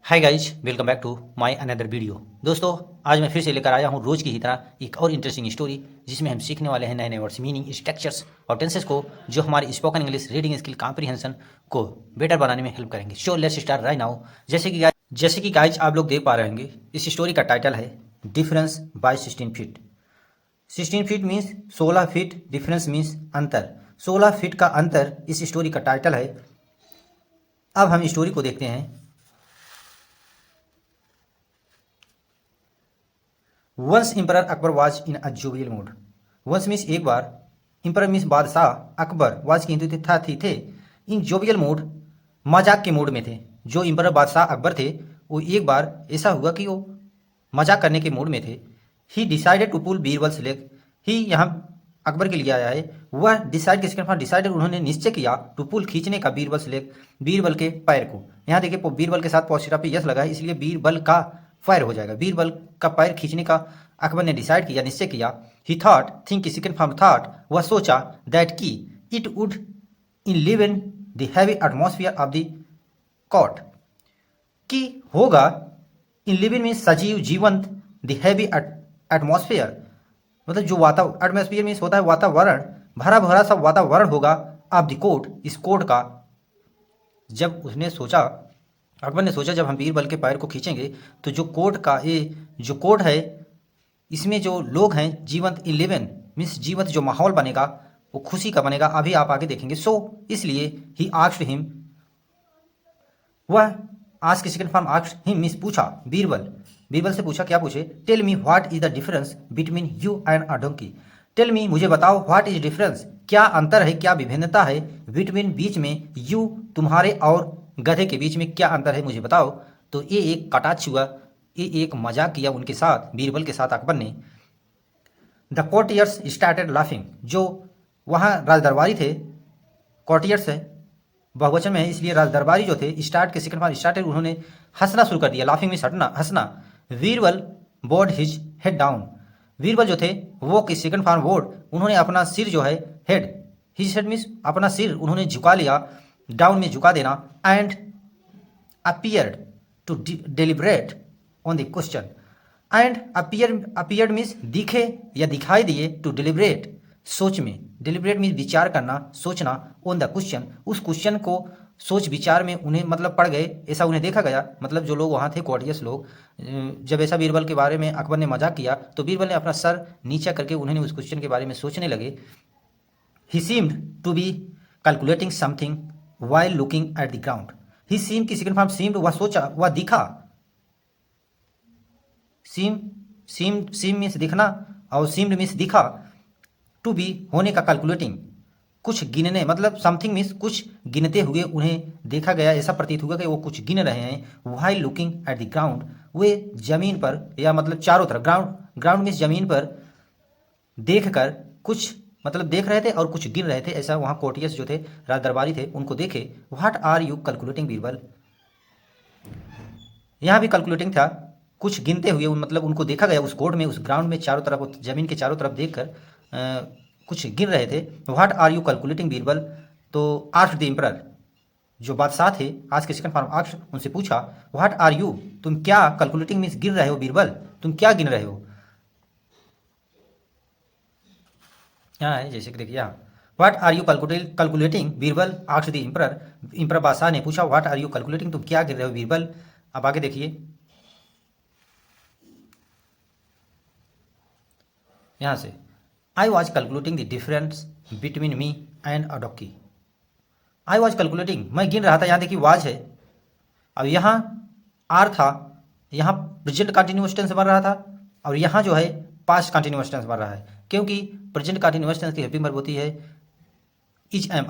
Hi guys, welcome back to my another video. दोस्तों, आज मैं फिर से लेकर आया हूँ रोज़ की ही तरह एक और इंटरेस्टिंग स्टोरी, जिसमें हम सीखने वाले हैं नए नए वर्ड्स, मीनिंग, स्ट्रक्चर्स और टेंसेस को, जो हमारी spoken English reading skill comprehension को बेटर बनाने में हेल्प करेंगे। So let's start right now. जैसे कि गाइज आप लोग देख पा रहे होंगे, इस स्टोरी का टाइटल है difference bye 16 feet. 16 feet means 16 feet, difference means अंतर। 16 फीट का अंतर इस स्टोरी का टाइटल है। अब हम स्टोरी को देखते हैं। Once emperor Akbar was in a jovial mood. Once means एक बार, एम्परर मीन्स बादशाह, अकबर वाज की हिंदू था थी थे इन जोवियल मूड, मजाक के मूड में थे। जो एम्परर बादशाह अकबर थे, वो एक बार ऐसा हुआ कि वो मजाक करने के मूड में थे। He decided to pull Birbal's leg. He यहाँ अकबर के लिए आया है। वह डिसाइड किसके साथ डिसाइडेड, उन्होंने निश्चय किया, टू पुल खींचने का बीरबल्स लेग, बीरबल के पैर को। यहाँ देखिए बीरबल के साथ पॉजिटिव पे यस लगा है, इसलिए बीरबल का फायर हो जाएगा। बीरबल का पैर खींचने का अकबर ने डिसाइड किया, निश्चय किया। ही थॉट, थिंक की सेकंड फॉर्म थॉट, वह सोचा, दैट की it would enliven in the heavy atmosphere of the court, कि होगा, इन लिविंग में सजीव जीवंत, द हैवी एटमॉस्फेयर मतलब जो वातावरण, एटमॉस्फेयर मीन्स होता है वातावरण, भरा भरा सा वातावरण होगा, ऑफ द कोर्ट, इस कोर्ट का। जब उसने सोचा, अकबर ने सोचा, जब हम बीरबल के पैर को खींचेंगे तो जो कोर्ट का, ये जो कोर्ट है, इसमें जो लोग हैं जीवंत, इलेवन मीन्स जीवंत, जो माहौल बनेगा वो खुशी का बनेगा। अभी आप आगे देखेंगे। सो इसलिए ही आस्क्ड हिम, वह आज की second form asked him means पूछा, बीरबल से पूछा, क्या पूछे, tell me what is the difference between you and a donkey. Tell me, मुझे बताओ, व्हाट इज डिफरेंस, क्या अंतर है, क्या विभिन्नता है, बिटवीन बीच में, यू तुम्हारे और गधे के बीच में क्या अंतर है, मुझे बताओ। तो ये एक कटाक्ष हुआ, ये एक मजाक किया उनके साथ, बीरबल के साथ अकबर ने। द कोर्टियर्स स्टार्टेड लाफिंग, जो वहाँ राजदरबारी थे, कोर्टियर्स है बहुवचन में है, इसलिए राजदरबारी जो थे, स्टार्ट के सेकंड फॉर्म स्टार्टेड, उन्होंने हंसना शुरू कर दिया। लाफिंग में हटना, हंसना। Birbal board his head down, Birbal जो थे वो की सेकंड फॉर्म बोर्ड, उन्होंने अपना सिर जो है, हेड, हिज हेड मीन्स अपना सिर उन्होंने झुका लिया, डाउन में झुका देना। And appeared to deliberate on the question, and appeared means दिखे या दिखाई दिए, टू डिलिब्रेट सोच में, डिलिब्रेट मीन्स विचार करना, सोचना, ऑन द क्वेश्चन, उस क्वेश्चन को सोच विचार में उन्हें मतलब पड़ गए, ऐसा उन्हें देखा गया। मतलब जो लोग वहाँ थे, कोर्टियस लोग, जब ऐसा बीरबल के बारे में अकबर ने मजाक किया तो बीरबल ने अपना सर नीचा करके उन्होंने उस क्वेश्चन के बारे में सोचने लगे। He seemed to be calculating something while looking at the ground. He seem की सेकंड फॉर्म सीम्ड, वह सोचा, वह दिखा। सीम मीन्स दिखना और सीम्ड मीन्स दिखा। टू बी होने का, कैलकुलेटिंग कुछ गिनने, मतलब समथिंग मीन्स कुछ गिनते हुए उन्हें देखा गया, ऐसा प्रतीत हुआ कि वो कुछ गिन रहे हैं। While looking at the ground, वे जमीन पर या मतलब चारों तरफ, ग्राउंड मीन्स जमीन पर देख कर कुछ मतलब देख रहे थे और कुछ गिन रहे थे, ऐसा वहाँ कोर्टियस जो थे, राज दरबारी थे, उनको देखे। What are you calculating Birbal, यहाँ भी कैलकुलेटिंग था, कुछ गिनते हुए, मतलब उनको देखा गया उस कोर्ट में, उस ग्राउंड में, चारों तरफ, जमीन के चारों तरफ देख कर कुछ गिन रहे थे। What are you calculating Birbal, तो आस्क्ड द एम्परर, जो बादशाह थे, आज के सेकंड फॉर्म आस्क्ड, उनसे पूछा, व्हाट आर यू, तुम क्या, कैलकुलेटिंग मीन्स गिन रहे हो बीरबल, तुम क्या गिन रहे हो। यहाँ है, जैसे कि देखिए यहाँ, what are you calculating Birbal asked the emperor, emperor बादशाह ने पूछा, व्हाट आर यू कैलकुलेटिंग, तुम क्या गिन रहे हो बीरबल। अब आगे देखिए, यहाँ से, I was calculating the difference between me and a Dawki. I was calculating, मैं गिन रहा था, यहाँ देखिए वाज है, अब यहाँ आर था, यहाँ प्रेजेंट कंटिन्यूअस टेंस बन रहा था, और यहाँ जो है पास्ट कंटिन्यूअस टेंस बन रहा है, क्योंकि प्रेजेंट कंटिन्यूअस टेंस की हेल्पिंग वर्ब होती है इज एम।